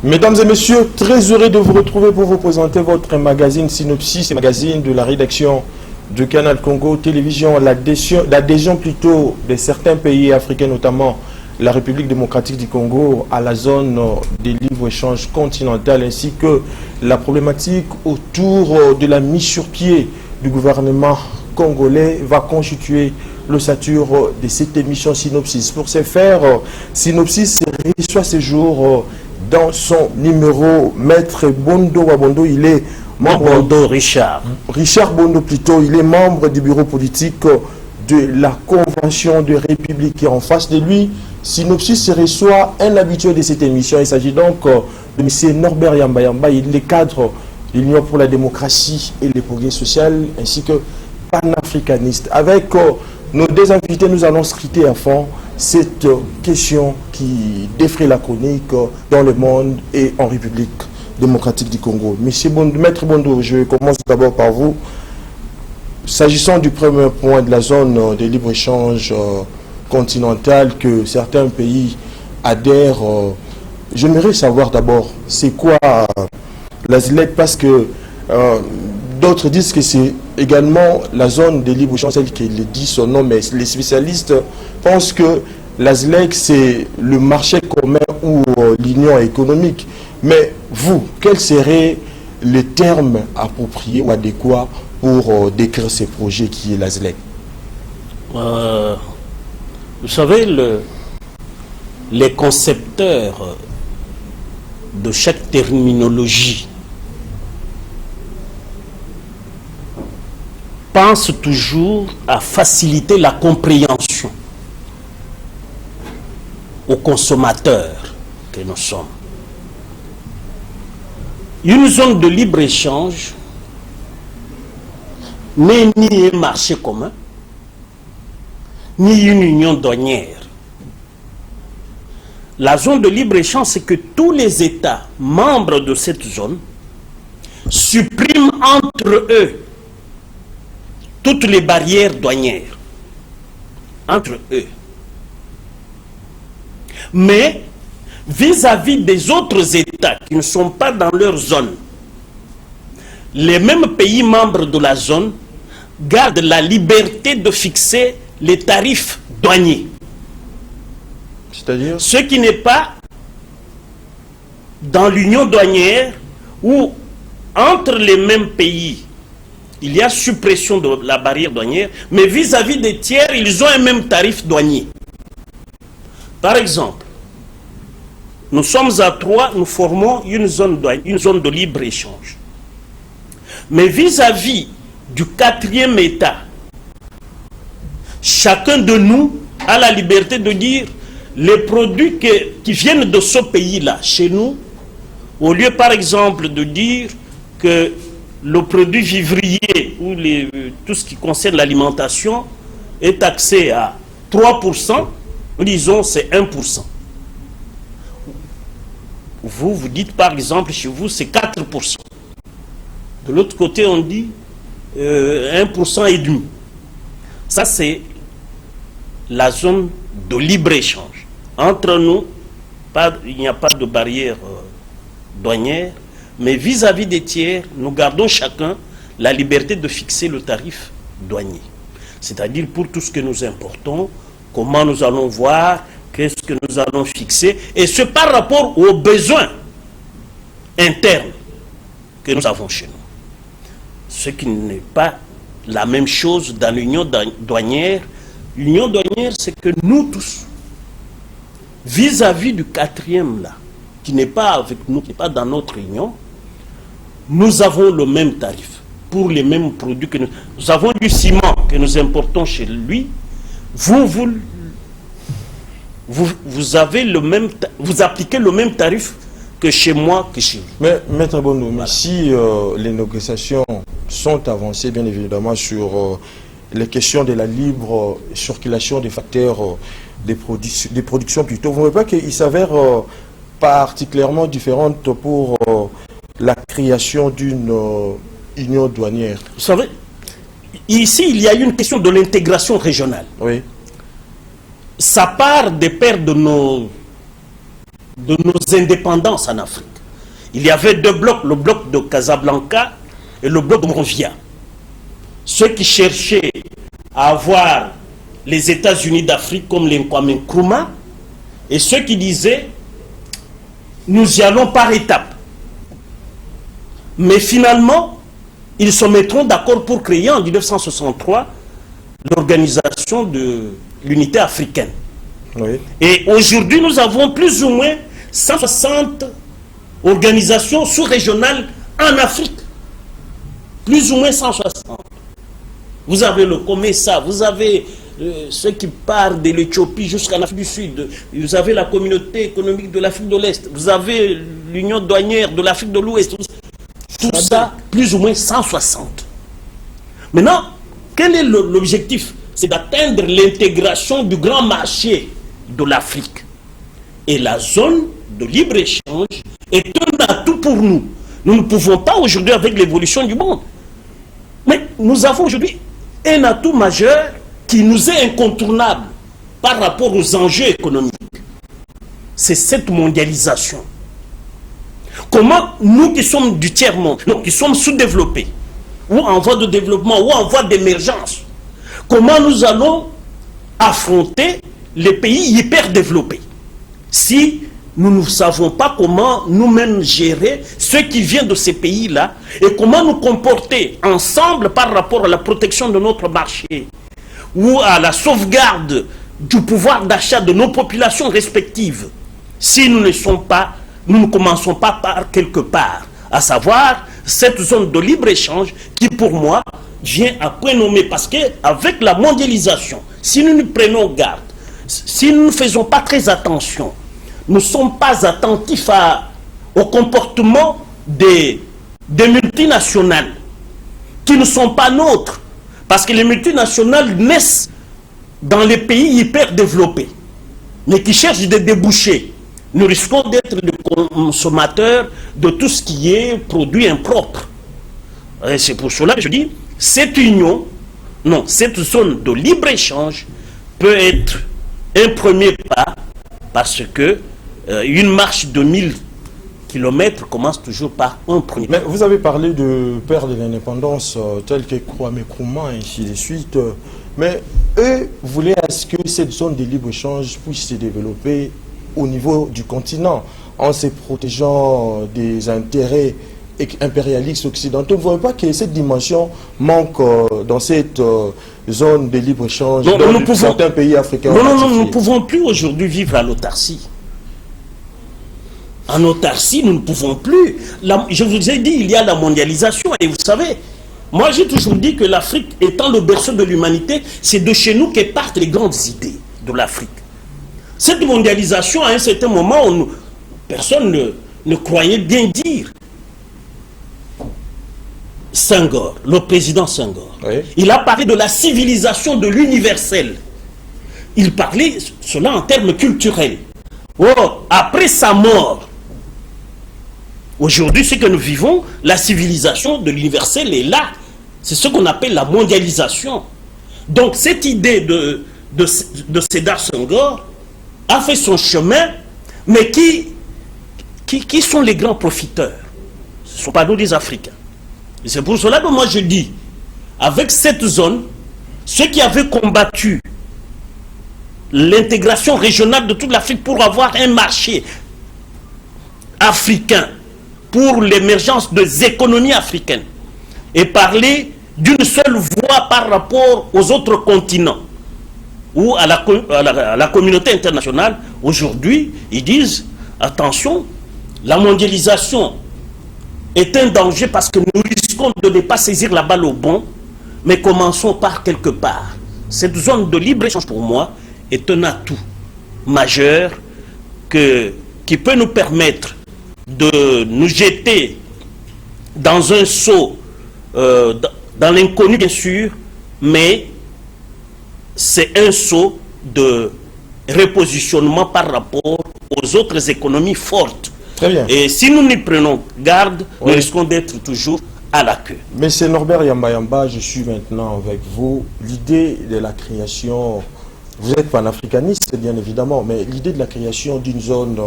Mesdames et messieurs, très heureux de vous retrouver pour vous présenter votre magazine Synopsis, magazine de la rédaction de Canal Congo Télévision. L'adhésion plutôt de certains pays africains, notamment la République démocratique du Congo, à la zone des libre-échange continental, ainsi que la problématique autour de la mise sur pied du gouvernement congolais va constituer l'ossature de cette émission Synopsis. Pour ce faire, Synopsis reçoit ce jour dans son numéro Maître Bondo Wabondo. Il est membre Bondo Richard Bondo plutôt. Il est membre du bureau politique de la Convention de République. Et en face de lui, Synopsis reçoit un habitué de cette émission. Il s'agit donc de M. Norbert Yamba Yamba. Il est cadre de l'Union pour la démocratie et le progrès social, ainsi que panafricaniste. Avec nos deux invités, nous allons scruter à fond cette question qui défraie la chronique dans le monde et en République démocratique du Congo. Monsieur Bondo, Maître Bondo, je commence d'abord par vous. S'agissant du premier point de la zone de libre-échange continentale que certains pays adhèrent, j'aimerais savoir d'abord c'est quoi la ZLEC, parce que d'autres disent que c'est également la zone de libre-échange, celle qui le dit son nom, mais les spécialistes pensent que la ZLEC c'est le marché commun ou l'union économique. Mais vous, quels seraient les termes appropriés ou adéquats pour décrire ces projets qui est la ZLEC? Vous savez, les concepteurs de chaque terminologie pensent toujours à faciliter la compréhension aux consommateurs que nous sommes. Une zone de libre-échange n'est ni un marché commun, ni une union douanière. La zone de libre-échange, c'est que tous les États membres de cette zone suppriment entre eux toutes les barrières douanières. Entre eux. Mais vis-à-vis des autres États qui ne sont pas dans leur zone, les mêmes pays membres de la zone gardent la liberté de fixer les tarifs douaniers. C'est-à-dire ce qui n'est pas dans l'union douanière où entre les mêmes pays il y a suppression de la barrière douanière, mais vis-à-vis des tiers ils ont un même tarif douanier. Par exemple, nous sommes à 3, nous formons une zone de libre-échange. Mais vis-à-vis du quatrième État, chacun de nous a la liberté de dire les produits qui viennent de ce pays-là, chez nous, au lieu par exemple de dire que le produit vivrier ou tout ce qui concerne l'alimentation est taxé à 3%, nous disons c'est 1%. Vous dites par exemple chez vous c'est 4%. De l'autre côté on dit 1% et demi. Ça c'est la zone de libre-échange. Entre nous, il n'y a pas de barrière douanière, mais vis-à-vis des tiers, nous gardons chacun la liberté de fixer le tarif douanier. C'est-à-dire pour tout ce que nous importons, comment nous allons voir, qu'est-ce que nous allons fixer, et ce par rapport aux besoins internes que nous avons chez nous. Ce qui n'est pas la même chose dans l'union douanière. L'union douanière, c'est que nous tous, vis-à-vis du quatrième là, qui n'est pas avec nous, qui n'est pas dans notre union, nous avons le même tarif pour les mêmes produits que nous avons du ciment que nous importons chez lui. Vous avez le même, vous appliquez le même tarif que chez moi, que chez vous. Mais Maître Bondo, voilà. Si les négociations sont avancées, bien évidemment, sur les questions de la libre circulation des facteurs des productions plutôt, vous ne voyez pas qu'il s'avère particulièrement différente pour la création d'une union douanière? Vous savez, ici, il y a une question de l'intégration régionale. Oui. Ça part des pères de nos indépendances en Afrique. il y avait deux blocs, le bloc de Casablanca et le bloc de Monrovia. Ceux qui cherchaient à avoir les États-Unis d'Afrique comme les Kwame Nkrumah, et ceux qui disaient nous y allons par étapes. Mais finalement, ils se mettront d'accord pour créer en 1963 l'organisation de l'unité africaine. Oui. Et aujourd'hui, nous avons plus ou moins 160 organisations sous-régionales en Afrique. Plus ou moins 160. Vous avez le COMESA, vous avez ceux qui partent de l'Éthiopie jusqu'en Afrique du Sud, vous avez la communauté économique de l'Afrique de l'Est, vous avez l'Union douanière de l'Afrique de l'Ouest. Tout ça, plus ou moins 160. Maintenant, quel est l'objectif? C'est d'atteindre l'intégration du grand marché de l'Afrique. Et la zone de libre-échange est un atout pour nous. Nous ne pouvons pas aujourd'hui, avec l'évolution du monde, mais nous avons aujourd'hui un atout majeur qui nous est incontournable par rapport aux enjeux économiques. C'est cette mondialisation. Comment nous qui sommes du tiers-monde, qui sommes sous-développés, ou en voie de développement, ou en voie d'émergence, comment nous allons affronter les pays hyper développés si nous ne savons pas comment nous-mêmes gérer ce qui vient de ces pays-là et comment nous comporter ensemble par rapport à la protection de notre marché ou à la sauvegarde du pouvoir d'achat de nos populations respectives si nous ne commençons pas par quelque part, à savoir cette zone de libre-échange qui pour moi vient à point nommé parce qu'avec la mondialisation, si nous nous prenons garde, si nous ne faisons pas très attention, nous ne sommes pas attentifs au comportement des multinationales qui ne sont pas nôtres. Parce que les multinationales naissent dans les pays hyper développés, mais qui cherchent des débouchés. Nous risquons d'être des consommateurs de tout ce qui est produit impropre. Et c'est pour cela que je dis, cette union, non, cette zone de libre-échange peut être un premier pas parce que une marche de 1000 km commence toujours par un premier pas. Mais vous avez parlé de père de l'indépendance tel que Kwame Nkrumah et ainsi de suite. Mais eux voulaient à ce que cette zone de libre-échange puisse se développer au niveau du continent en se protégeant des intérêts impérialistes occidentaux. Vous ne voyez pas que cette dimension manque dans cette zone de libre-échange dans certains pays africains? Non, nous ne pouvons plus aujourd'hui vivre à l'autarcie. En autarcie, nous ne pouvons plus. Je vous ai dit, il y a la mondialisation. Et vous savez, moi j'ai toujours dit que l'Afrique étant le berceau de l'humanité, c'est de chez nous que partent les grandes idées de l'Afrique. Cette mondialisation, à un certain moment, personne ne croyait bien dire. Senghor, le président Senghor, oui. Il a parlé de la civilisation de l'universel. Il parlait cela en termes culturels. Or, après sa mort, aujourd'hui, ce que nous vivons, la civilisation de l'universel est là. C'est ce qu'on appelle la mondialisation. Donc, cette idée de Sédar Senghor a fait son chemin, mais qui sont les grands profiteurs? Ce ne sont pas nous les Africains. Et c'est pour cela que moi je dis, avec cette zone, ceux qui avaient combattu l'intégration régionale de toute l'Afrique pour avoir un marché africain, pour l'émergence des économies africaines, et parler d'une seule voix par rapport aux autres continents, ou à la communauté internationale, aujourd'hui, ils disent, attention, la mondialisation est un danger parce que nous risquons de ne pas saisir la balle au bon, mais commençons par quelque part. Cette zone de libre-échange, pour moi, est un atout majeur qui peut nous permettre de nous jeter dans un saut, dans l'inconnu bien sûr, mais c'est un saut de repositionnement par rapport aux autres économies fortes. Très bien. Et si nous n'y prenons garde, oui, nous risquons d'être toujours à la queue. Monsieur Norbert Yamba, je suis maintenant avec vous. L'idée de la création, vous êtes panafricaniste bien évidemment, mais l'idée de la création d'une zone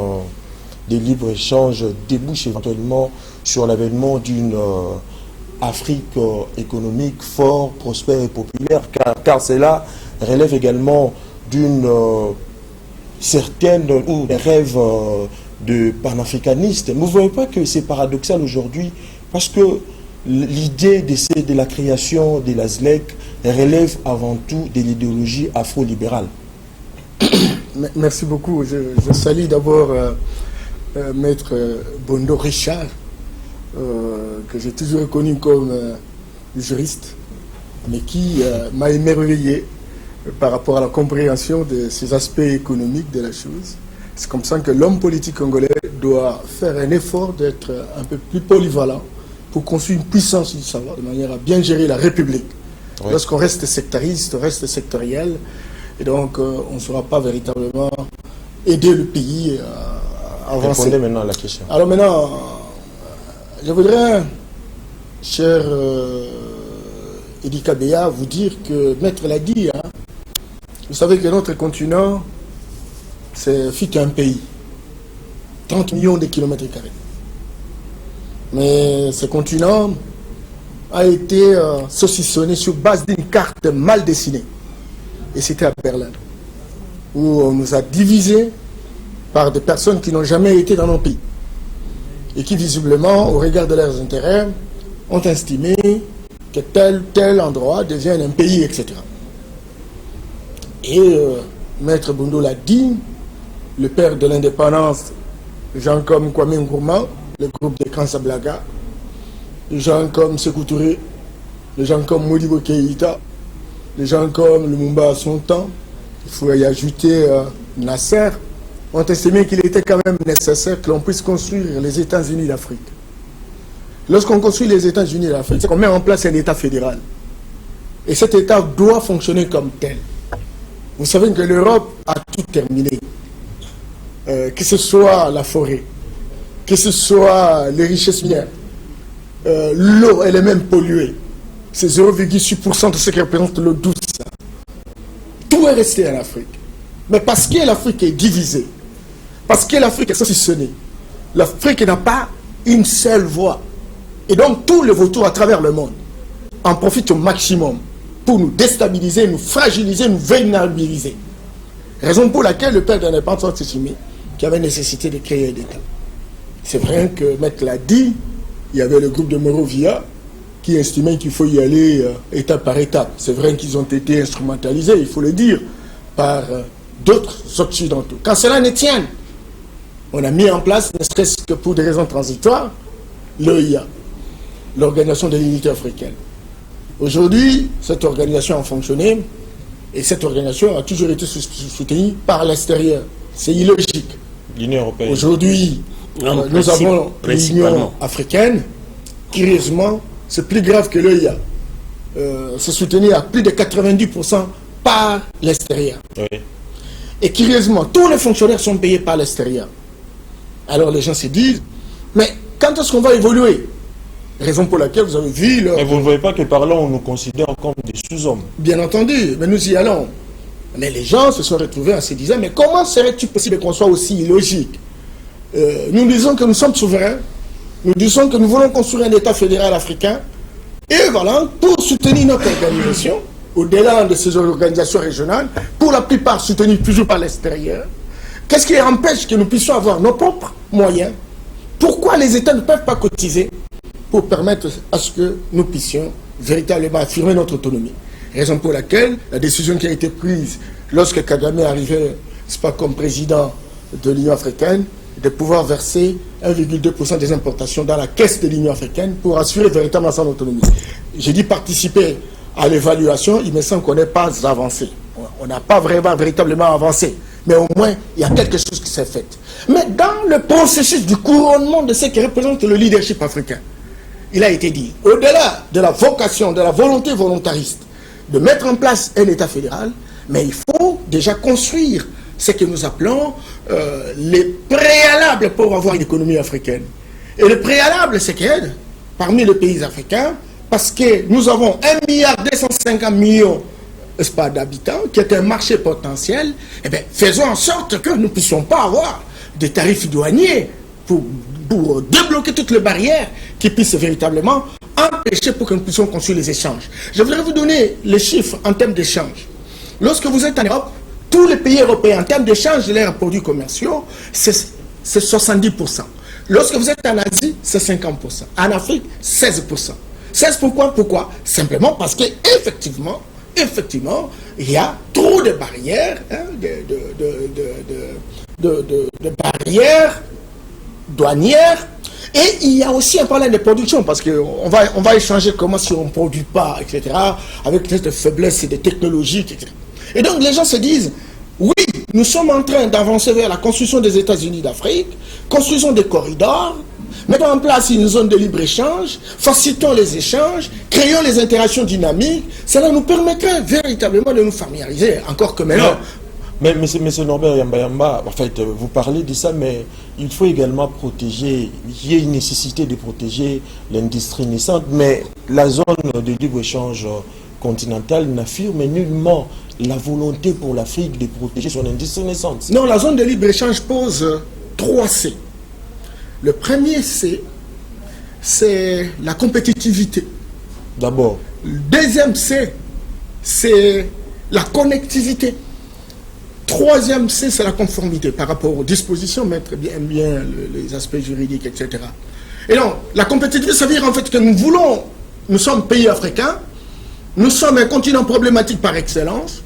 des libre-échanges débouchent éventuellement sur l'avènement d'une Afrique économique fort, prospère et populaire, car cela relève également d'une certaine ou des rêves de panafricanistes. Vous ne voyez pas que c'est paradoxal aujourd'hui, parce que l'idée de la création de la ZLEC relève avant tout de l'idéologie afro-libérale. Merci beaucoup. Je salue d'abord Maître Bondo Richard, que j'ai toujours reconnu comme juriste, mais qui m'a émerveillé par rapport à la compréhension de ces aspects économiques de la chose. C'est comme ça que l'homme politique congolais doit faire un effort d'être un peu plus polyvalent pour construire une puissance du savoir, de manière à bien gérer la République. Oui. Lorsqu'on reste sectariste, on reste sectoriel, et donc on ne saura pas véritablement aider le pays à avancer. Répondez maintenant à la question. Alors maintenant, je voudrais, cher Edi Kabea, vous dire que Maître l'a dit, hein, vous savez que notre continent, fut un pays, 30 millions de kilomètres carrés. Mais ce continent a été saucissonné sur base d'une carte mal dessinée. Et c'était à Berlin, où on nous a divisés par des personnes qui n'ont jamais été dans nos pays. Et qui, visiblement, au regard de leurs intérêts, ont estimé que tel endroit devienne un pays, etc. Et Maître Bondo l'a dit, le père de l'indépendance, des gens comme Kwame Nkrumah, le groupe de Kansablaga, des gens comme Sékou Touré, des gens comme Modibo Keïta, des gens comme Lumumba à son temps, il faut y ajouter Nasser, ont estimé qu'il était quand même nécessaire que l'on puisse construire les États-Unis d'Afrique. Lorsqu'on construit les États-Unis d'Afrique, c'est qu'on met en place un État fédéral. Et cet État doit fonctionner comme tel. Vous savez que l'Europe a tout terminé. Que ce soit la forêt, que ce soit les richesses minières, l'eau, elle est même polluée. C'est 0,6% de ce qui représente l'eau douce. Tout est resté en Afrique. Mais parce que l'Afrique est divisée, parce que l'Afrique est saucissonnée, l'Afrique n'a pas une seule voix. Et donc tous les vautours à travers le monde en profitent au maximum pour nous déstabiliser, nous fragiliser, nous vulnérabiliser. Raison pour laquelle le père de l'indépendance a estimé qu'il y avait nécessité de créer un État. C'est vrai que Maître l'a dit, il y avait le groupe de Morovia qui estimait qu'il faut y aller étape par étape. C'est vrai qu'ils ont été instrumentalisés, il faut le dire, par d'autres occidentaux. Quand cela ne tient, on a mis en place, ne serait-ce que pour des raisons transitoires, l'OIA, l'Organisation de l'Unité africaine. Aujourd'hui, cette organisation a fonctionné et cette organisation a toujours été soutenue par l'extérieur. C'est illogique. L'Union européenne. Aujourd'hui, nous avons l'Union africaine. Curieusement, c'est plus grave que l'OIA. C'est soutenu à plus de 90% par l'extérieur. Oui. Et curieusement, tous les fonctionnaires sont payés par l'extérieur. Alors les gens se disent, mais quand est-ce qu'on va évoluer? Raison pour laquelle vous avez vu... Mais vous ne voyez pas que par là, on nous considère comme des sous-hommes? Bien entendu, mais nous y allons. Mais les gens se sont retrouvés en se disant, mais comment serait-il possible qu'on soit aussi illogique? Nous disons que nous sommes souverains, nous disons que nous voulons construire un État fédéral africain, et voilà, pour soutenir notre organisation, au-delà de ces organisations régionales, pour la plupart soutenues toujours par l'extérieur, qu'est-ce qui empêche que nous puissions avoir nos propres moyens? Pourquoi les États ne peuvent pas cotiser pour permettre à ce que nous puissions véritablement affirmer notre autonomie? Raison pour laquelle la décision qui a été prise lorsque Kagame est arrivé, c'est pas comme président de l'Union africaine, de pouvoir verser 1,2% des importations dans la caisse de l'Union africaine pour assurer véritablement son autonomie. J'ai dit participer à l'évaluation, il me semble qu'on n'est pas avancé. On n'a pas véritablement avancé. Mais au moins, il y a quelque chose qui s'est fait. Mais dans le processus du couronnement de ce qui représente le leadership africain, il a été dit, au-delà de la vocation, de la volonté volontariste, de mettre en place un État fédéral, mais il faut déjà construire ce que nous appelons les préalables pour avoir une économie africaine. Et le préalable, c'est que parmi les pays africains, parce que nous avons 1,250 milliard d'habitants, qui est un marché potentiel, eh bien, faisons en sorte que nous ne puissions pas avoir des tarifs douaniers pour débloquer toutes les barrières qui puissent véritablement empêcher pour que nous puissions construire les échanges. Je voudrais vous donner les chiffres en termes d'échanges. Lorsque vous êtes en Europe, tous les pays européens, en termes d'échange de leurs produits commerciaux, c'est 70%. Lorsque vous êtes en Asie, c'est 50%. En Afrique, 16%. 16 pourquoi? Simplement parce qu'effectivement, il y a trop de barrières, de barrières douanières. Et il y a aussi un problème de production, parce qu'on va échanger comment si on ne produit pas, etc., avec des faiblesses et des technologies, etc. Et donc les gens se disent, oui, nous sommes en train d'avancer vers la construction des États-Unis d'Afrique, construisons des corridors, mettons en place une zone de libre-échange, facilitons les échanges, créons les interactions dynamiques, cela nous permettrait véritablement de nous familiariser, encore que maintenant... Mais monsieur Norbert Yamba, en fait, vous parlez de ça, mais il faut également protéger, il y a une nécessité de protéger l'industrie naissante, mais la zone de libre-échange continentale n'affirme nullement la volonté pour l'Afrique de protéger son industrie naissante. Non, la zone de libre-échange pose 3 C. Le premier C, c'est la compétitivité. D'abord. Le deuxième C, c'est la connectivité. Troisième C, c'est la conformité par rapport aux dispositions, mettre bien les aspects juridiques, etc. Et donc, la compétitivité, ça veut dire en fait que nous sommes pays africains, nous sommes un continent problématique par excellence.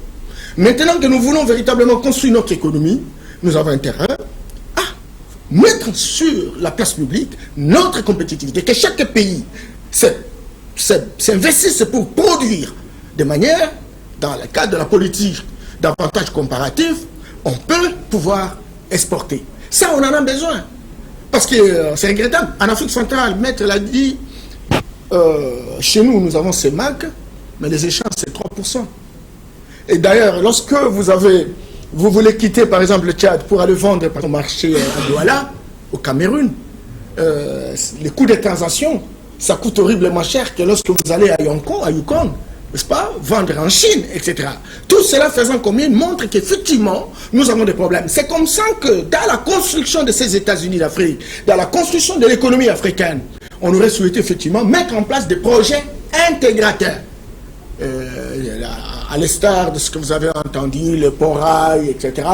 Maintenant que nous voulons véritablement construire notre économie, nous avons intérêt à mettre sur la place publique notre compétitivité, que chaque pays s'investisse pour produire de manière, dans le cadre de la politique d'avantages comparatifs, on peut pouvoir exporter. Ça, on en a besoin. Parce que c'est regrettable. En Afrique centrale, Maître l'a dit, chez nous avons ces marques, mais les échanges, c'est 3%. Et d'ailleurs, lorsque vous voulez quitter, par exemple, le Tchad pour aller vendre au marché à Douala, au Cameroun, les coûts de transaction, ça coûte horriblement cher que lorsque vous allez à Yukon, n'est-ce pas, vendre en Chine, etc. Tout cela faisant commune montre qu'effectivement, nous avons des problèmes. C'est comme ça que dans la construction de ces États-Unis d'Afrique, dans la construction de l'économie africaine, on aurait souhaité effectivement mettre en place des projets intégrateurs. À l'instar de ce que vous avez entendu, le port-rail, etc.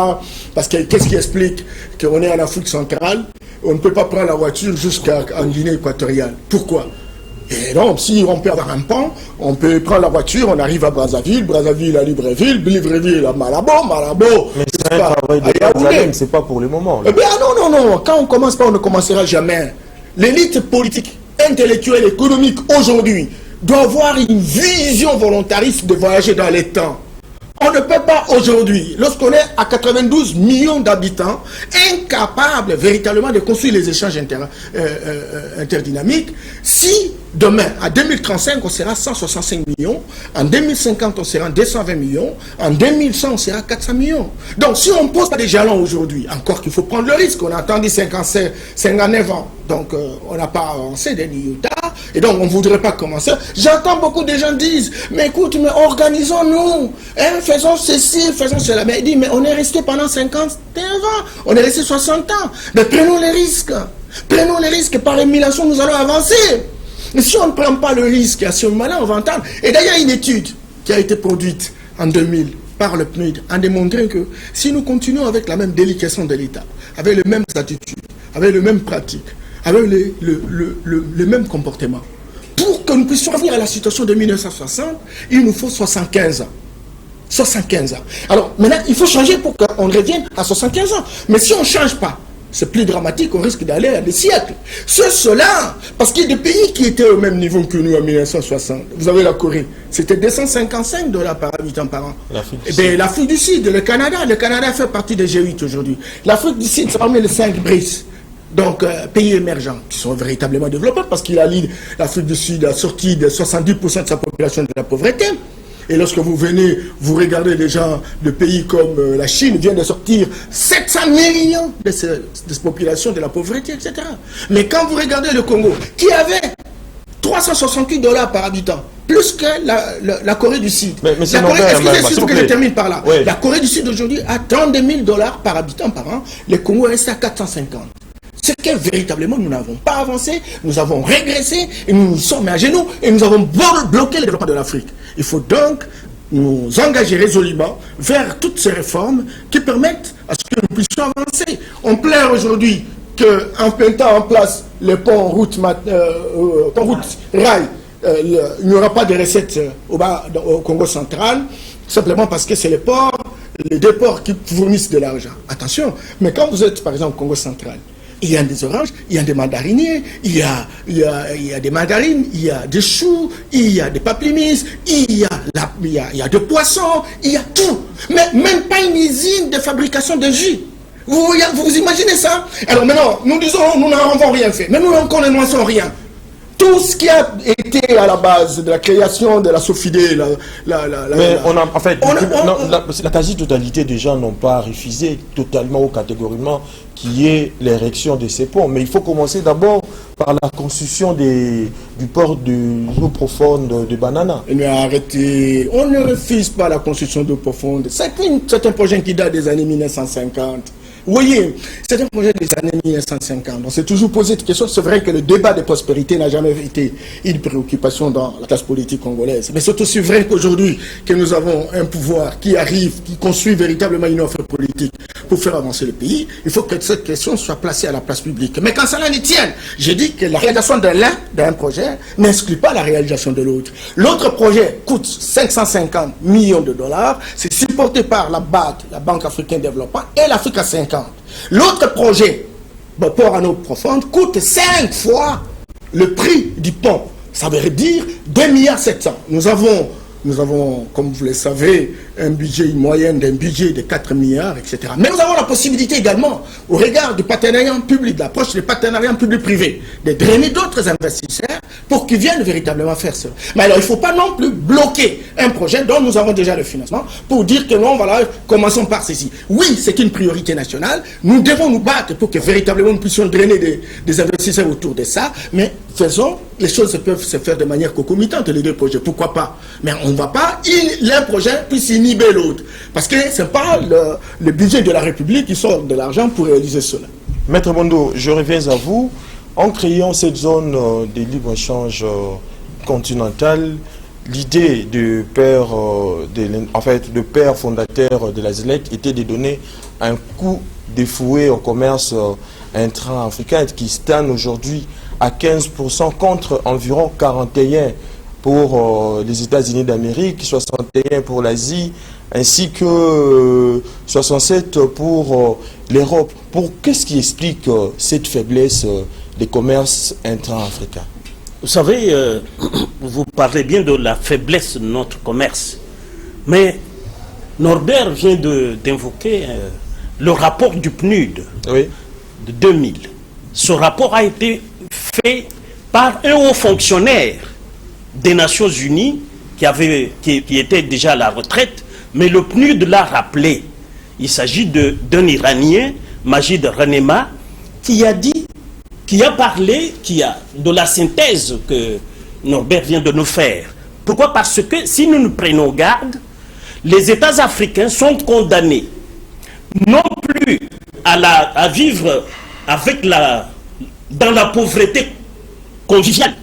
Parce que qu'est-ce qui explique qu'on est en Afrique centrale, on ne peut pas prendre la voiture jusqu'en Guinée équatoriale. Pourquoi? Et donc, si on peut avoir un pont, on peut prendre la voiture, on arrive à Brazzaville, Brazzaville à Libreville, Libreville à Malabo. Mais c'est un travail de Jérusalem, c'est pas pour le moment. Eh bien, non. Quand on commence pas, on ne commencera jamais. L'élite politique, intellectuelle, économique, aujourd'hui, doit avoir une vision volontariste de voyager dans les temps. On ne peut pas aujourd'hui, lorsqu'on est à 92 millions d'habitants, incapable véritablement de construire les échanges interdynamiques, si demain, à 2035, on sera 165 millions, en 2050, on sera 220 millions, en 2100, on sera 400 millions. Donc, si on ne pose pas des jalons aujourd'hui, encore qu'il faut prendre le risque, on a attendu 59 ans, donc on n'a pas avancé des iota, et donc on ne voudrait pas commencer. J'entends beaucoup de gens disent, mais écoute, mais organisons-nous, faisons ceci, faisons cela. Mais il dit, mais on est resté pendant 51 ans, on est resté 60 ans. Mais prenons les risques. Prenons les risques, par émulation, nous allons avancer. Mais si on ne prend pas le risque, à ce moment-là, on va entendre. Et d'ailleurs, une étude qui a été produite en 2000 par le PNUD a démontré que si nous continuons avec la même délication de l'État, avec les mêmes attitudes, avec les mêmes pratiques, avec le même comportement, pour que nous puissions revenir à la situation de 1960, il nous faut 75 ans. 75 ans. Alors, maintenant, il faut changer pour qu'on revienne à 75 ans. Mais si on ne change pas, c'est plus dramatique, on risque d'aller à des siècles. Cela, parce qu'il y a des pays qui étaient au même niveau que nous en 1960. Vous avez la Corée, c'était $255 par habitant par an. L'Afrique du Sud, le Canada fait partie des G8 aujourd'hui. L'Afrique du Sud, c'est parmi les 5 BRICS. Donc, pays émergents qui sont véritablement développés parce qu'il a l'Afrique du Sud a sorti de 70% de sa population de la pauvreté. Et lorsque vous venez, vous regardez les gens de pays comme la Chine, vient de sortir 700 millions de cette population de la pauvreté, etc. Mais quand vous regardez le Congo, qui avait $368 par habitant, plus que la Corée du Sud. Excusez-moi que je termine par là. Oui. La Corée du Sud aujourd'hui a $32 000 par habitant par an. Le Congo reste à 450. C'est que véritablement nous n'avons pas avancé, nous avons régressé et nous nous sommes mis à genoux et nous avons bloqué le développement de l'Afrique. Il faut donc nous engager résolument vers toutes ces réformes qui permettent à ce que nous puissions avancer. On plaire aujourd'hui qu'en mettant en place les ponts route rail, il n'y aura pas de recettes au Congo central, simplement parce que c'est les deux ports qui fournissent de l'argent. Attention, mais quand vous êtes par exemple au Congo central, il y a des oranges, il y a des mandariniers, il y a des mandarines, il y a des choux, il y a des pamplemousses, il y a des poissons, il y a tout. Mais même pas une usine de fabrication de jus. Vous imaginez ça? Alors maintenant, nous disons, nous n'avons rien fait, mais nous ne connaissons rien. Tout ce qui a été à la base de la création de la Sofidé, la quasi-totalité des gens n'ont pas refusé totalement ou catégoriquement qu'il y ait l'érection de ces ponts. Mais il faut commencer d'abord par la construction du port d'eau profonde de Banana. Mais arrêtez, on ne refuse pas la construction d'eau profonde. C'est un projet qui date des années 1950. Vous voyez, c'est un projet des années 1950. On s'est toujours posé cette question. C'est vrai que le débat de prospérité n'a jamais été une préoccupation dans la classe politique congolaise. Mais c'est aussi vrai qu'aujourd'hui, que nous avons un pouvoir qui arrive, qui construit véritablement une offre politique pour faire avancer le pays, il faut que cette question soit placée à la place publique. Mais quand cela n'y tienne, j'ai dit que la réalisation d'un projet n'exclut pas la réalisation de l'autre. L'autre projet coûte 550 millions de dollars. C'est supporté par la BAD, la Banque africaine de développement, et l'Afrique à 50. L'autre projet, le port en eau profonde, coûte 5 fois le prix du pont. Ça veut dire 2,7 milliards. Nous avons, comme vous le savez, un budget, une moyenne d'un budget de 4 milliards, etc. Mais nous avons la possibilité également, au regard du partenariat public, de l'approche du partenariat public-privé, de drainer d'autres investisseurs pour qu'ils viennent véritablement faire cela. Mais alors, il ne faut pas non plus bloquer un projet dont nous avons déjà le financement pour dire que non, voilà, commençons par ceci. Oui, c'est une priorité nationale. Nous devons nous battre pour que véritablement nous puissions drainer des investisseurs autour de ça, mais faisons, les choses peuvent se faire de manière concomitante, les deux projets, pourquoi pas. Mais on ne va pas, l'un projet puisse inhiber l'autre. Parce que ce n'est pas le budget de la République qui sort de l'argent pour réaliser cela. Maître Bondo, je reviens à vous. En créant cette zone de libre-échange continentale, l'idée du père, le père fondateur de la ZLEC était de donner un coup de fouet au commerce intra-africain qui stagne aujourd'hui à 15% contre environ 41% pour les États-Unis d'Amérique, 61% pour l'Asie, ainsi que 67% pour l'Europe. Qu'est-ce qui explique cette faiblesse des commerces intra-africains? Vous savez, vous parlez bien de la faiblesse de notre commerce, mais Norbert vient d'invoquer le rapport du PNUD de 2000. Ce rapport a été fait par un haut fonctionnaire des Nations Unies qui était déjà à la retraite, mais le PNUD l'a rappelé. Il s'agit d'un Iranien, Majid Renema, qui a parlé de la synthèse que Norbert vient de nous faire. Pourquoi? Parce que si nous nous prenons garde, les États africains sont condamnés non plus à vivre dans la pauvreté conviviale.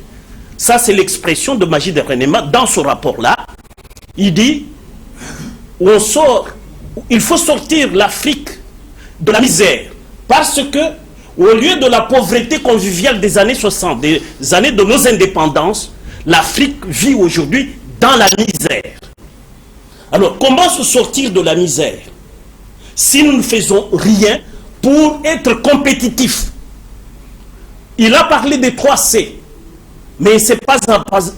Ça, c'est l'expression de Majid Renema dans ce rapport-là. Il dit, il faut sortir l'Afrique de la misère, parce que au lieu de la pauvreté conviviale des années 60, des années de nos indépendances, l'Afrique vit aujourd'hui dans la misère. Alors, comment se sortir de la misère si nous ne faisons rien pour être compétitifs? Il a parlé des 3 C, mais il ne s'est pas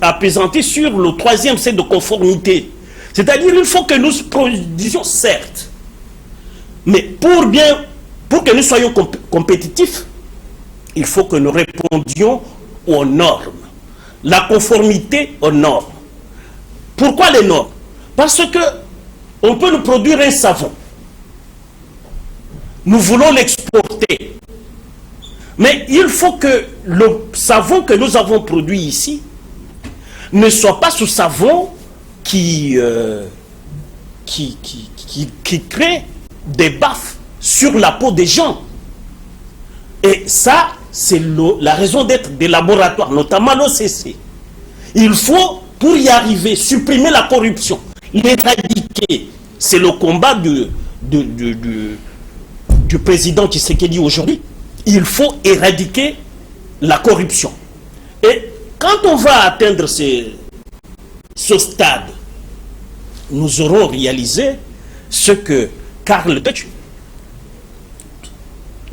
apaisanté sur le 3e C de conformité. C'est-à-dire qu'il faut que nous produisions, certes, mais pour que nous soyons compétitifs, il faut que nous répondions aux normes. La conformité aux normes. Pourquoi les normes? Parce que on peut nous produire un savon. Nous voulons l'exporter. Mais il faut que le savon que nous avons produit ici ne soit pas ce savon qui crée des baffes sur la peau des gens. Et ça, c'est la raison d'être des laboratoires, notamment l'OCC. Il faut, pour y arriver, supprimer la corruption, l'éradiquer. C'est le combat du président Tshisekedi aujourd'hui. Il faut éradiquer la corruption. Et quand on va atteindre ce stade, nous aurons réalisé ce que Karl Deutsch,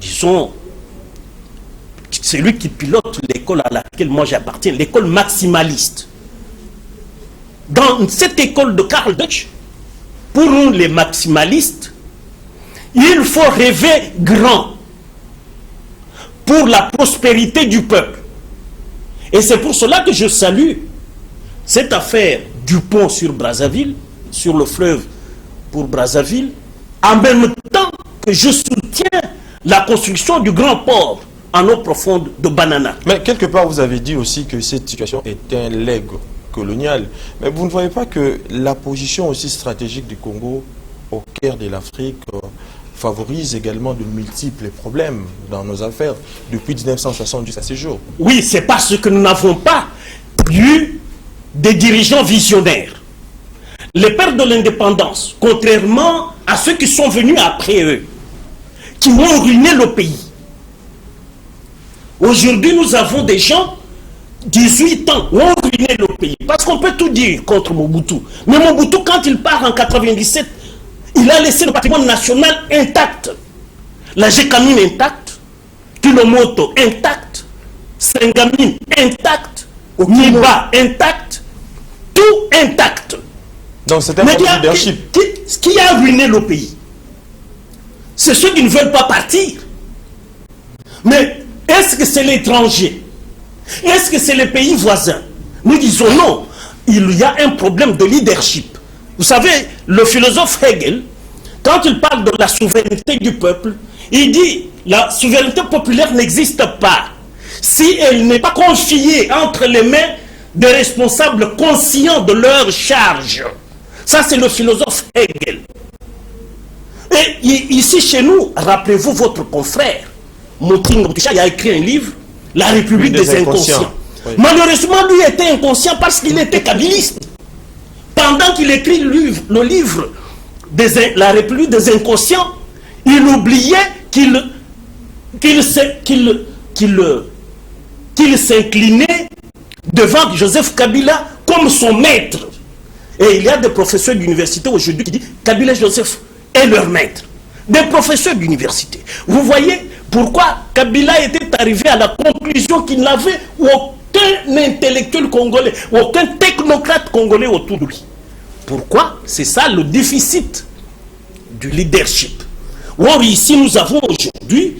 disons, c'est lui qui pilote l'école à laquelle moi j'appartiens, l'école maximaliste. Dans cette école de Karl Deutsch, pour nous les maximalistes, il faut rêver grand pour la prospérité du peuple. Et c'est pour cela que je salue cette affaire du pont sur Brazzaville, sur le fleuve pour Brazzaville, en même temps que je soutiens la construction du grand port en eau profonde de Banana. Mais quelque part, vous avez dit aussi que cette situation est un legs colonial. Mais vous ne voyez pas que la position aussi stratégique du Congo au cœur de l'Afrique favorise également de multiples problèmes dans nos affaires depuis 1960 jusqu'à ces jours? Oui, c'est parce que nous n'avons pas eu des dirigeants visionnaires. Les pères de l'indépendance, contrairement à ceux qui sont venus après eux, qui ont ruiné le pays. Aujourd'hui, nous avons des gens, 18 ans, ont ruiné le pays. Parce qu'on peut tout dire contre Mobutu. Mais Mobutu, quand il part en 97, il a laissé le patrimoine national intact. La Gécamine intacte, Tulomoto intact, Sengamine intact, Niba intact, tout intact. Donc c'est un problème de leadership. Ce qui a ruiné le pays, c'est ceux qui ne veulent pas partir. Mais est-ce que c'est l'étranger? Est-ce que c'est les pays voisins? Nous disons non. Il y a un problème de leadership. Vous savez, le philosophe Hegel, quand il parle de la souveraineté du peuple, il dit la souveraineté populaire n'existe pas si elle n'est pas confiée entre les mains des responsables conscients de leur charge. Ça, c'est le philosophe Hegel. Et ici, chez nous, rappelez-vous votre confrère, Motingo il a écrit un livre, La République des inconscients. Oui. Malheureusement, lui était inconscient parce qu'il était kabbyliste. Pendant qu'il écrit le livre La République des inconscients, il oubliait qu'il s'inclinait devant Joseph Kabila comme son maître. Et il y a des professeurs d'université aujourd'hui qui disent Kabila et Joseph est leur maître. Des professeurs d'université. Vous voyez pourquoi Kabila était arrivé à la conclusion qu'il n'avait aucun intellectuel congolais, aucun technocrate congolais autour de lui. Pourquoi? C'est ça le déficit du leadership. Or ici nous avons aujourd'hui,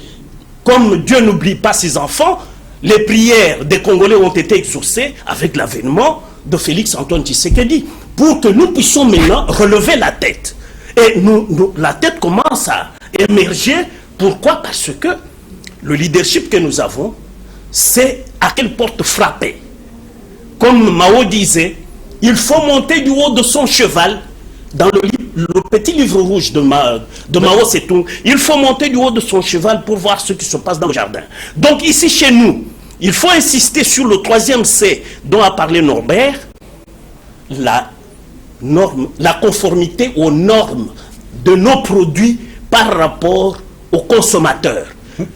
comme Dieu n'oublie pas ses enfants, les prières des Congolais ont été exaucées avec l'avènement de Félix Antoine Tshisekedi, pour que nous puissions maintenant relever la tête. Et la tête commence à émerger. Pourquoi? Parce que le leadership que nous avons, c'est à quelle porte frapper. Comme Mao disait, il faut monter du haut de son cheval. Dans le petit livre rouge de Mao Tse-tung, il faut monter du haut de son cheval pour voir ce qui se passe dans le jardin. Donc ici chez nous, il faut insister sur le troisième C dont a parlé Norbert, la conformité aux normes de nos produits par rapport aux consommateurs.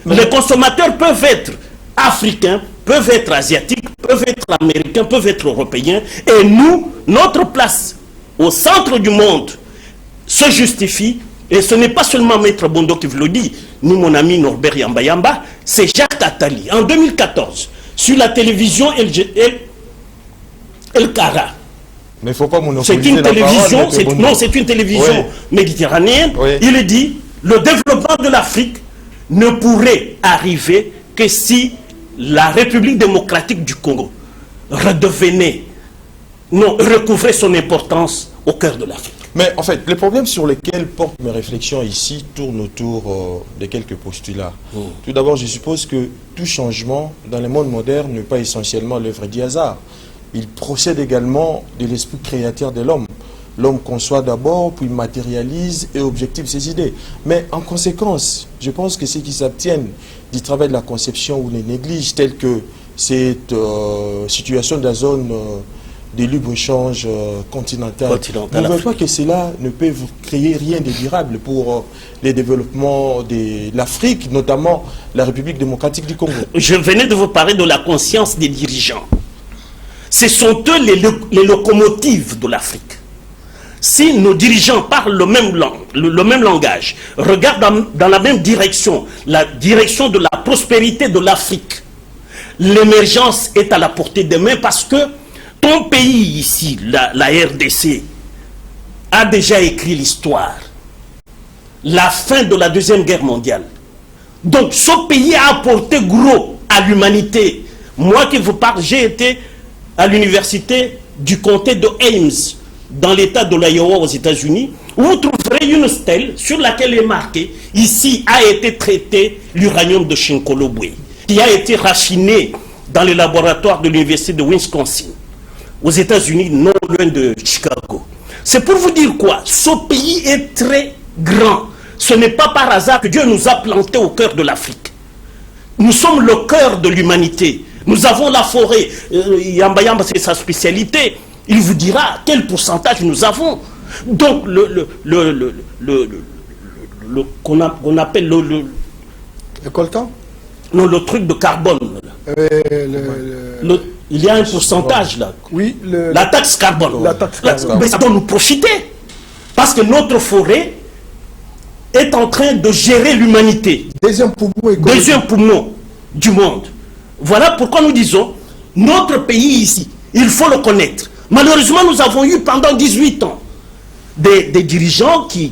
Les consommateurs peuvent être africains, peuvent être asiatiques, peuvent être américains, peuvent être européens. Et nous, notre place au centre du monde se justifie. Et ce n'est pas seulement Maître Bondo qui vous le dit, ni mon ami Norbert Yamba Yamba, c'est Jacques Attali. En 2014, sur la télévision El Kara. Mais il ne faut pas monopoliser c'est une télévision, c'est une télévision méditerranéenne. Oui. Il dit, le développement de l'Afrique ne pourrait arriver que si la République démocratique du Congo recouvrait son importance au cœur de l'Afrique. Mais en fait, les problèmes sur lesquels portent mes réflexions ici tournent autour de quelques postulats. Tout d'abord, je suppose que tout changement dans le monde moderne n'est pas essentiellement l'œuvre du hasard. Il procède également de l'esprit créateur de l'homme. l'homme conçoit d'abord, puis matérialise et objective ses idées. Mais en conséquence, je pense que ceux qui s'abstiennent du travail de la conception ou les négligent, tels que cette situation de la zone de libre-échange continental, ne veulent pas que cela ne peut créer rien de durable pour les développements de l'Afrique, notamment la République démocratique du Congo. Je venais de vous parler de la conscience des dirigeants. Ce sont eux les locomotives de l'Afrique. Si nos dirigeants parlent le même langage, regardent dans la même direction, la direction de la prospérité de l'Afrique, l'émergence est à la portée des mains parce que ton pays ici, la RDC, a déjà écrit l'histoire. La fin de la Deuxième Guerre mondiale. Donc ce pays a apporté gros à l'humanité. Moi qui vous parle, j'ai été à l'université du comté de Ames, dans l'état de l'Iowa aux États-Unis, où vous trouverez une stèle sur laquelle est marqué « Ici a été traité l'uranium de Shinkolobwe », qui a été raffiné dans le laboratoire de l'université de Wisconsin, aux États-Unis, non loin de Chicago. C'est pour vous dire quoi? Ce pays est très grand. Ce n'est pas par hasard que Dieu nous a plantés au cœur de l'Afrique. Nous sommes le cœur de l'humanité. Nous avons la forêt. Yamba Yamba, c'est sa spécialité. Il vous dira quel pourcentage nous avons. Donc, qu'on appelle le coltan? Non, le truc de carbone. Il y a un pourcentage là. Oui, la taxe carbone. La taxe carbone. Mais ça doit nous profiter. Parce que notre forêt est en train de gérer l'humanité. Deuxième poumon du monde. Voilà pourquoi nous disons, notre pays ici, il faut le connaître. Malheureusement, nous avons eu pendant 18 ans des dirigeants qui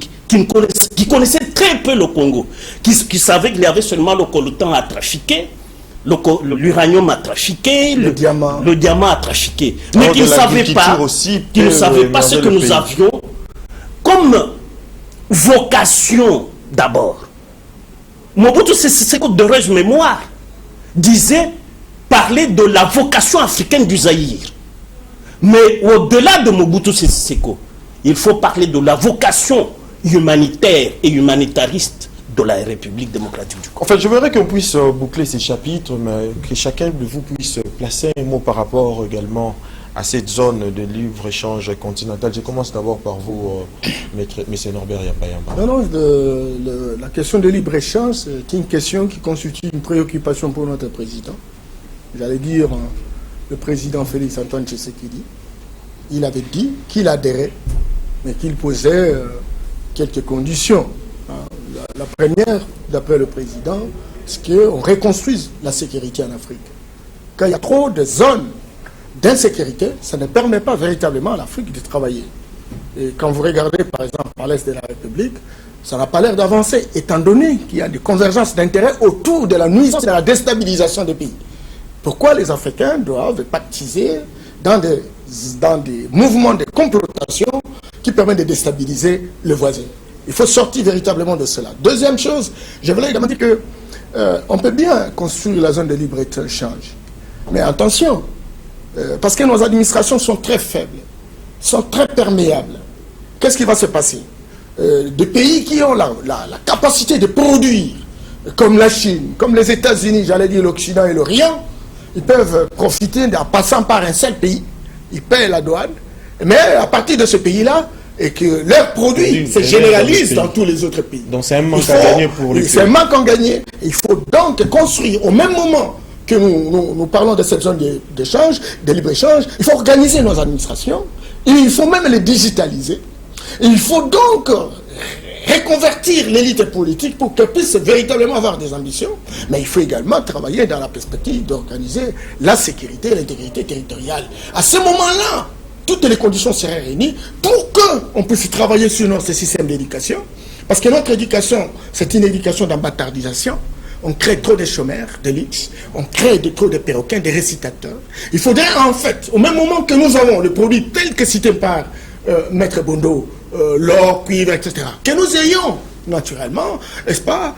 connaissaient très peu le Congo, qui savaient qu'il y avait seulement le coltan à trafiquer, l'uranium à trafiquer, le diamant à trafiquer. Mais qui ne savaient pas ce que nous avions comme vocation d'abord. Mobutu Sese de heureuse mémoire disait parler de la vocation africaine du Zaïre. Mais au-delà de Mobutu Sese Seko, il faut parler de la vocation humanitaire et humanitariste de la République démocratique du Congo. En fait, je voudrais qu'on puisse boucler ces chapitres, mais que chacun de vous puisse placer un mot par rapport également à cette zone de libre-échange continental. Je commence d'abord par vous, M. Norbert Yamba. Non, la question de libre-échange, c'est une question qui constitue une préoccupation pour notre président. J'allais dire, le président Félix Antoine Tshisekedi, il avait dit qu'il adhérait, mais qu'il posait quelques conditions. La première, d'après le président, c'est qu'on reconstruise la sécurité en Afrique. Quand il y a trop de zones d'insécurité, ça ne permet pas véritablement à l'Afrique de travailler. Et quand vous regardez, par exemple, à l'Est de la République, ça n'a pas l'air d'avancer, étant donné qu'il y a des convergences d'intérêts autour de la nuisance et de la déstabilisation des pays. Pourquoi les Africains doivent pactiser dans des mouvements de complotation qui permettent de déstabiliser le voisin? Il faut sortir véritablement de cela. Deuxième chose, je voulais également dire que on peut bien construire la zone de libre-échange. Mais attention, parce que nos administrations sont très faibles, sont très perméables. Qu'est-ce qui va se passer? Des pays qui ont la capacité de produire, comme la Chine, comme les États-Unis, j'allais dire l'Occident et l'Orient, ils peuvent profiter en passant par un seul pays, ils paient la douane, mais à partir de ce pays-là, et que leurs produits se généralisent dans tous les autres pays. Donc c'est un manque à gagner pour les pays. C'est un manque à gagner. Il faut donc construire, au même moment que nous parlons de cette zone d'échange, de libre-échange, il faut organiser nos administrations, et il faut même les digitaliser. Et il faut donc reconvertir l'élite politique pour qu'elle puisse véritablement avoir des ambitions, mais il faut également travailler dans la perspective d'organiser la sécurité et l'intégrité territoriale. À ce moment-là, toutes les conditions seraient réunies pour qu'on puisse travailler sur notre système d'éducation, parce que notre éducation, c'est une éducation d'embâtardisation. On crée trop de chômeurs, de luxe, on crée trop de perroquins, de récitateurs. Il faudrait en fait, au même moment que nous avons les produits tels que cités par Maître Bondo, l'or, cuivre, etc., que nous ayons naturellement, n'est-ce pas,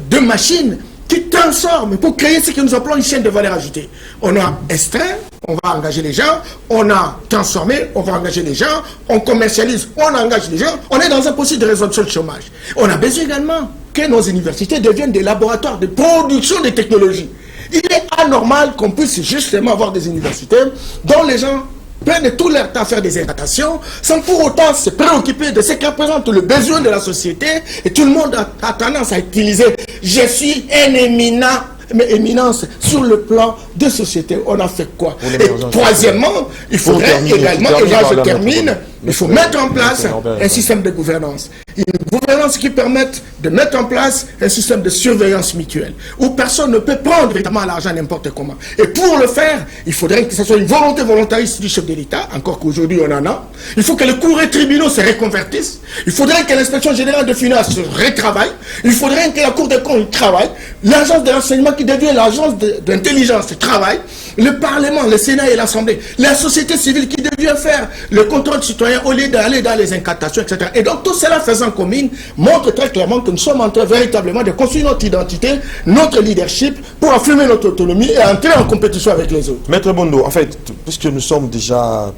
deux machines qui transforment pour créer ce que nous appelons une chaîne de valeur ajoutée. On a extrait, on va engager les gens, on a transformé, on va engager les gens, on commercialise, on engage les gens, on est dans un processus de résolution du chômage. On a besoin également que nos universités deviennent des laboratoires de production de technologies. Il est anormal qu'on puisse justement avoir des universités dont les gens prennent tout leur temps à faire des implantations sans pour autant se préoccuper de ce qui représente le besoin de la société, et tout le monde a tendance à utiliser « je suis un éminence sur le plan de société ». On a fait quoi? Et troisièmement, il faudrait également, et là je termine, il faut mettre en place un système de gouvernance. Une gouvernance qui permette de mettre en place un système de surveillance mutuelle, où personne ne peut prendre évidemment l'argent n'importe comment. Et pour le faire, il faudrait que ce soit une volonté volontariste du chef de l'État, encore qu'aujourd'hui on en a. Il faut que les cours et tribunaux se reconvertissent. Il faudrait que l'inspection générale de finances se retravaille. Il faudrait que la Cour des comptes travaille. L'agence de renseignement qui devient l'agence d'intelligence travaille. Le Parlement, le Sénat et l'Assemblée. La société civile qui devient faire le contrôle citoyen au lieu d'aller dans les incantations, etc. Et donc tout cela faisant commune montre très clairement que nous sommes en train véritablement de construire notre identité, notre leadership pour affirmer notre autonomie et entrer en compétition avec les autres. Maître Bondo, en fait, puisque nous sommes déjà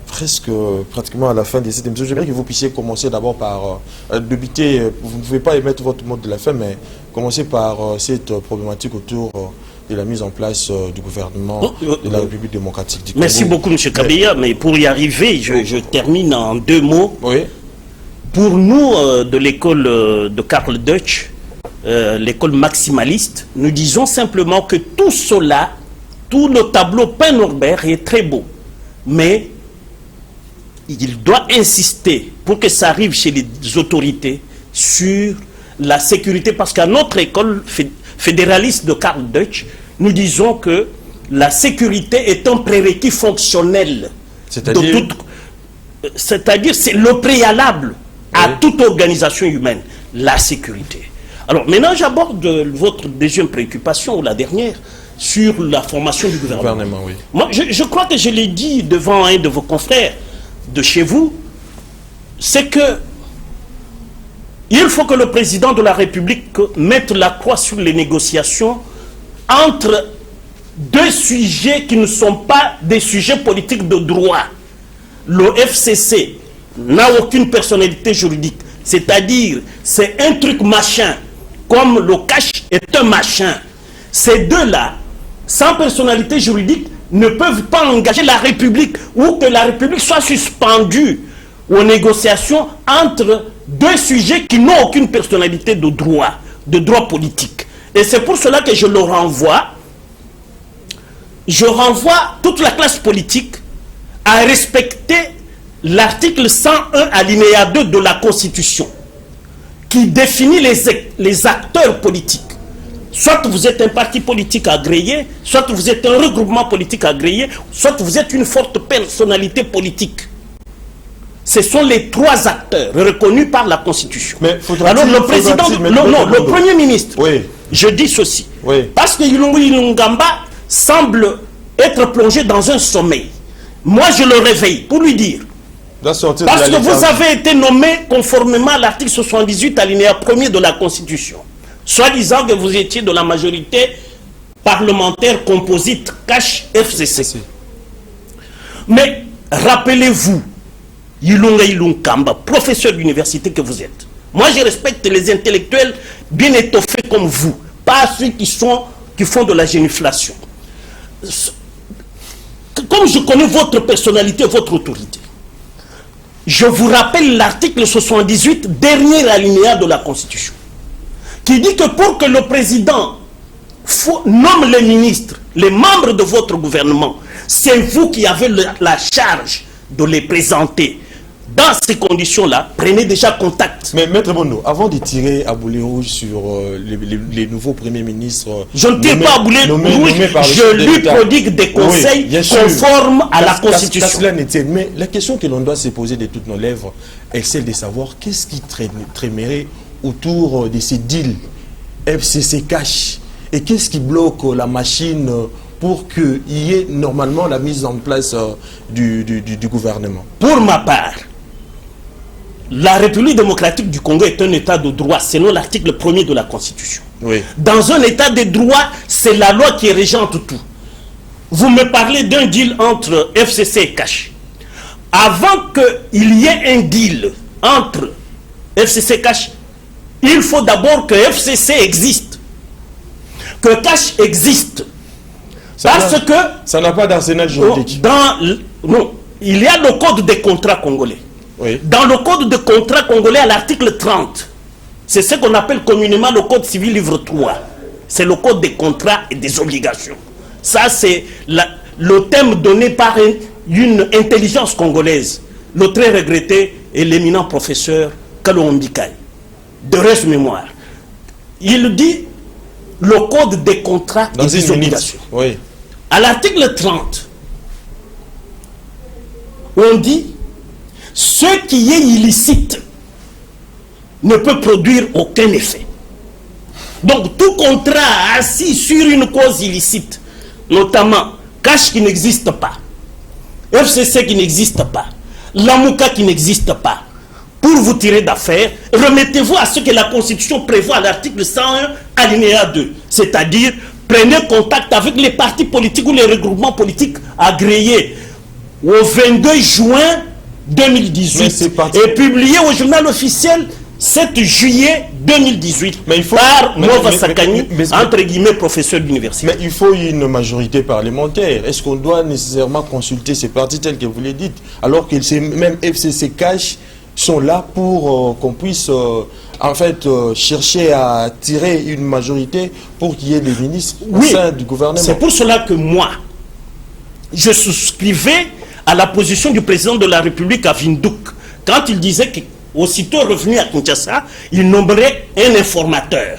pratiquement à la fin de cette émission, j'aimerais que vous puissiez commencer d'abord par débuter, vous ne pouvez pas émettre votre mot de la fin, mais commencer par cette problématique autour de la mise en place du gouvernement de la République démocratique du Congo. Merci beaucoup, M. Kabeya, mais pour y arriver, je termine en 2 mots. Oui. Pour nous, de l'école de Karl Deutsch, l'école maximaliste, nous disons simplement que tout cela, tout le tableau peint Norbert est très beau, mais il doit insister pour que ça arrive chez les autorités sur la sécurité, parce qu'à notre école fédéraliste de Karl Deutsch, nous disons que la sécurité est un prérequis fonctionnel. C'est-à-dire c'est le préalable à toute organisation humaine, la sécurité. Alors maintenant j'aborde votre deuxième préoccupation, ou la dernière, sur la formation du gouvernement. Oui. Moi je crois que je l'ai dit devant un de vos confrères de chez vous, c'est que il faut que le président de la République mette la croix sur les négociations entre 2 sujets qui ne sont pas des sujets politiques de droit. Le FCC n'a aucune personnalité juridique, c'est-à-dire c'est un truc machin, comme le cash est un machin. Ces deux-là, sans personnalité juridique, ne peuvent pas engager la République, ou que la République soit suspendue aux négociations entre 2 sujets qui n'ont aucune personnalité de droit politique. Et c'est pour cela que je le renvoie. Je renvoie toute la classe politique à respecter l'article 101 alinéa 2 de la Constitution, qui définit les acteurs politiques. Soit vous êtes un parti politique agréé, soit vous êtes un regroupement politique agréé, soit vous êtes une forte personnalité politique. Ce sont les 3 acteurs reconnus par la Constitution. Mais alors le président, le Premier ministre, oui. Je dis ceci, oui. Parce que Ilungu Ilungamba semble être plongé dans un sommeil. Moi je le réveille pour lui dire, parce que vous avez été nommé conformément à l'article 78 alinéa 1er de la Constitution, soit disant que vous étiez de la majorité parlementaire composite cash FCC. Mais rappelez-vous, Ilunga Ilunkamba, professeur d'université que vous êtes. Moi, je respecte les intellectuels bien étoffés comme vous, pas ceux qui font de la génuflation. Comme je connais votre personnalité, votre autorité, je vous rappelle l'article 78, dernier alinéa de la Constitution, qui dit que pour que le président nomme les ministres, les membres de votre gouvernement, c'est vous qui avez la charge de les présenter. Dans ces conditions-là, prenez déjà contact. Mais Maître Bondo, avant de tirer à boulet rouge sur les nouveaux premiers ministres... Je ne tire pas à boulet rouge, je lui prodigue des conseils conformes à la Constitution. Mais la question que l'on doit se poser de toutes nos lèvres est celle de savoir qu'est-ce qui trémerait autour de ces deals FCC cash, et qu'est-ce qui bloque la machine pour qu'il y ait normalement la mise en place du gouvernement. Pour ma part, la République démocratique du Congo est un état de droit, selon l'article 1er de la Constitution. Oui. Dans un état de droit, c'est la loi qui régente tout. vous me parlez d'un deal entre FCC et Cash. Avant qu'il y ait un deal entre FCC et Cash, il faut d'abord que FCC existe, que Cash existe. Parce que ça n'a pas d'arsenal juridique. Non, il y a le code des contrats congolais. Oui. Dans le code des contrats congolais, à l'article 30, c'est ce qu'on appelle communément le code civil livre 3. C'est le code des contrats et des obligations. Ça, c'est le thème donné par une intelligence congolaise, le très regretté et l'éminent professeur Kalou Mbikaï, de reste mémoire. Il dit le code des contrats et des obligations. Oui. À l'article 30, on dit ce qui est illicite ne peut produire aucun effet. Donc tout contrat assis sur une cause illicite, notamment Cash qui n'existe pas, FCC qui n'existe pas, Lamouka qui n'existe pas, pour vous tirer d'affaire, remettez-vous à ce que la Constitution prévoit à l'article 101, alinéa 2. C'est-à-dire, prenez contact avec les partis politiques ou les regroupements politiques agréés au 22 juin 2018 et publié au journal officiel 7 juillet 2018 par Nova Sakani, entre guillemets, professeur d'université. Mais il faut une majorité parlementaire. Est-ce qu'on doit nécessairement consulter ces partis tels que vous les dites, alors que même FCC Cash sont là pour qu'on puisse en fait chercher à tirer une majorité pour qu'il y ait des ministres au sein du gouvernement? C'est pour cela que moi, je souscrivais à la position du président de la République à Windhoek, quand il disait qu'aussitôt revenu à Kinshasa, il nommerait un informateur.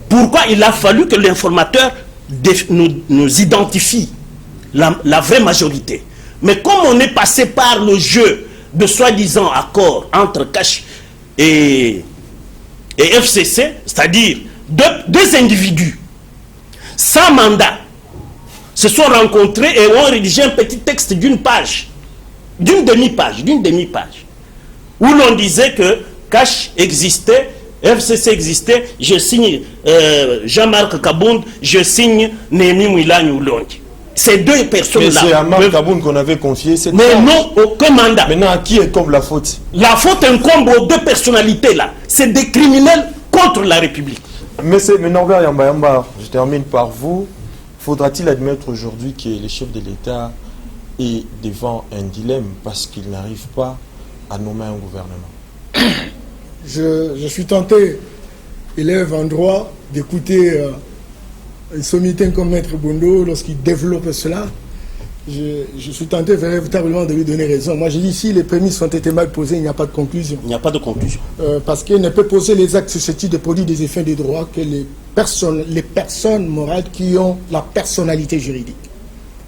Pourquoi il a fallu que l'informateur nous identifie la vraie majorité? Mais comme on est passé par le jeu de soi-disant accord entre Cash et FCC, c'est-à-dire deux individus sans mandat, se sont rencontrés et ont rédigé un petit texte d'une page, d'une demi-page, où l'on disait que Cash existait, FCC existait, je signe Jean-Marc Kabound, je signe Némi Mouilani Oulongi. Ces deux personnes-là. Mais c'est à Marc Kabound qu'on avait confié cette mais page. Non, aucun mandat. Maintenant, à qui incombe la faute? La faute incombe aux deux personnalités-là. C'est des criminels contre la République. Mais Norbert Yamba, je termine par vous. Faudra-t-il admettre aujourd'hui que le chef de l'État est devant un dilemme parce qu'il n'arrive pas à nommer un gouvernement? Je suis tenté, élève en droit, d'écouter un sommitain comme Maître Bondo lorsqu'il développe cela. Je suis tenté véritablement de lui donner raison. Moi, je dis, si les prémices ont été mal posées, il n'y a pas de conclusion. Il n'y a pas de conclusion. Parce qu'il ne peut poser les actes susceptibles de produire des effets de droit que les personnes morales qui ont la personnalité juridique.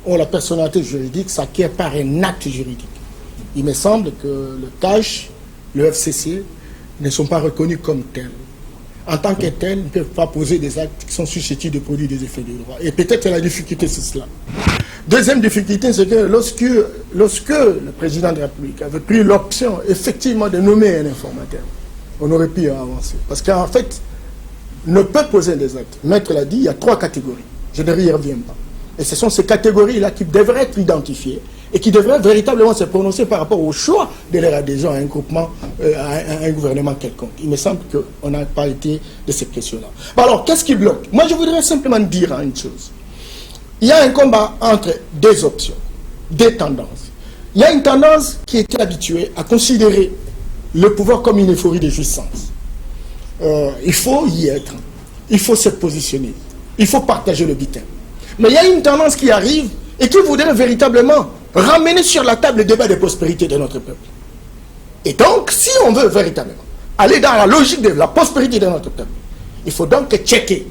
Or, la personnalité juridique s'acquiert par un acte juridique. Il me semble que le CACH, le FCC, ne sont pas reconnus comme tels. En tant que tels, ils ne peuvent pas poser des actes qui sont susceptibles de produire des effets de droit. Et peut-être que la difficulté, c'est cela. Deuxième difficulté, c'est que lorsque le président de la République avait pris l'option, effectivement, de nommer un informateur, on aurait pu avancer. Parce qu'en fait, ne peut poser des actes. Maître l'a dit, il y a 3 catégories. Je ne y reviens pas. Et ce sont ces catégories-là qui devraient être identifiées et qui devraient véritablement se prononcer par rapport au choix de leur adhésion à un groupement, à un gouvernement quelconque. Il me semble qu'on n'a pas été de cette question-là. Alors, qu'est-ce qui bloque? Moi, je voudrais simplement dire une chose. Il y a un combat entre deux options, deux tendances. Il y a une tendance qui était habituée à considérer le pouvoir comme une euphorie de jouissance. Il faut y être, il faut se positionner, il faut partager le butin. Mais il y a une tendance qui arrive et qui voudrait véritablement ramener sur la table le débat de prospérité de notre peuple. Et donc, si on veut véritablement aller dans la logique de la prospérité de notre peuple, il faut donc checker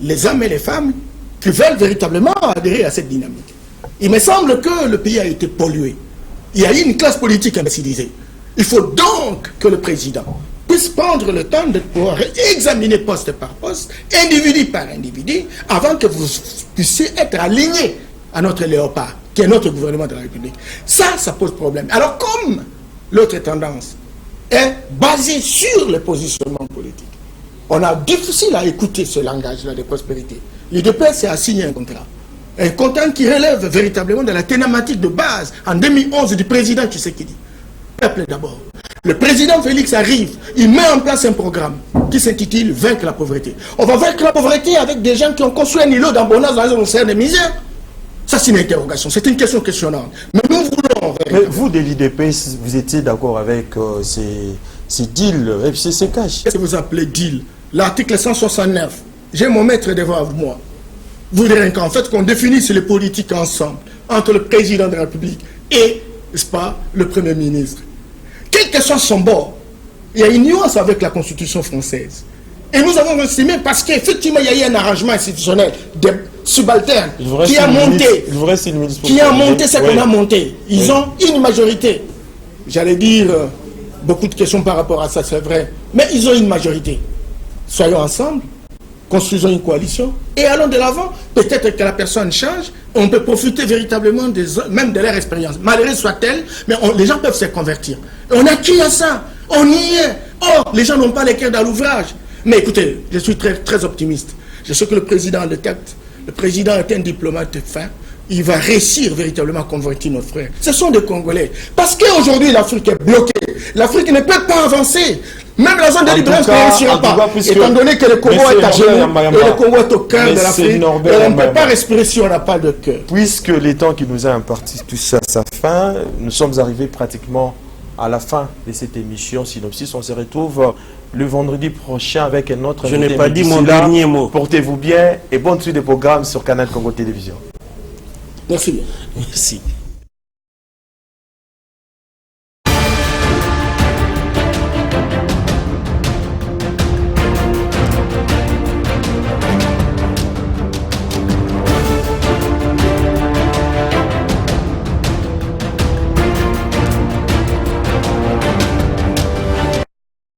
les hommes et les femmes qui veulent véritablement adhérer à cette dynamique. Il me semble que le pays a été pollué. Il y a eu une classe politique imbécilisée. Il faut donc que le président puisse prendre le temps de pouvoir examiner poste par poste, individu par individu, avant que vous puissiez être alignés à notre léopard, qui est notre gouvernement de la République. Ça pose problème. Alors, comme l'autre tendance est basée sur le positionnement politique, on a difficile à écouter ce langage-là de prospérité. L'UDPS a signé un contrat. Un content qui relève véritablement de la thématique de base en 2011 du président Tshisekedi. Peuple d'abord. Le président Félix arrive, il met en place un programme qui s'intitule « Vaincre la pauvreté ». On va vaincre la pauvreté avec des gens qui ont construit un îlot d'abondance dans un océan de misère. Ça, c'est une interrogation, c'est une question questionnante. Mais nous voulons... Mais vous, de l'IDPS, vous étiez d'accord avec ces deals, ces cash? Qu'est-ce que vous appelez deal? L'article 169, j'ai mon maître devant moi, voudrait qu'en fait qu'on définisse les politiques ensemble, entre le président de la République et, n'est-ce pas, le Premier ministre. Quel que soit son bord, il y a une nuance avec la Constitution française. Et nous avons estimé, parce qu'effectivement, il y a eu un arrangement institutionnel des subalternes qui a monté ce qu'on a monté. Ils ont une majorité. J'allais dire beaucoup de questions par rapport à ça, c'est vrai. Mais ils ont une majorité. Soyons ensemble, construisons une coalition et allons de l'avant. Peut-être que la personne change, on peut profiter véritablement même de leur expérience. Malheureuse soit-elle, mais les gens peuvent se convertir. Et on a qui à ça? On y est. Or, les gens n'ont pas les cœurs dans l'ouvrage. Mais écoutez, je suis très, très optimiste. Je sais que le président le tête, le président est un diplomate fin. Il va réussir véritablement à convertir nos frères. Ce sont des Congolais. Parce qu'aujourd'hui, l'Afrique est bloquée. L'Afrique ne peut pas avancer. Même la zone de libérance ne réussira pas. Étant donné que le Congo est à genoux et le Congo est au cœur de l'Afrique, on ne peut pas respirer si on n'a pas de cœur. Puisque les temps qui nous a imparti tout ça à sa fin, nous sommes arrivés pratiquement à la fin de cette émission Synopsis. On se retrouve le vendredi prochain avec un autre... Je n'ai pas dit mon dernier mot. Portez-vous bien et bonne suite des programmes sur Canal Congo Télévision. Merci bien. Merci.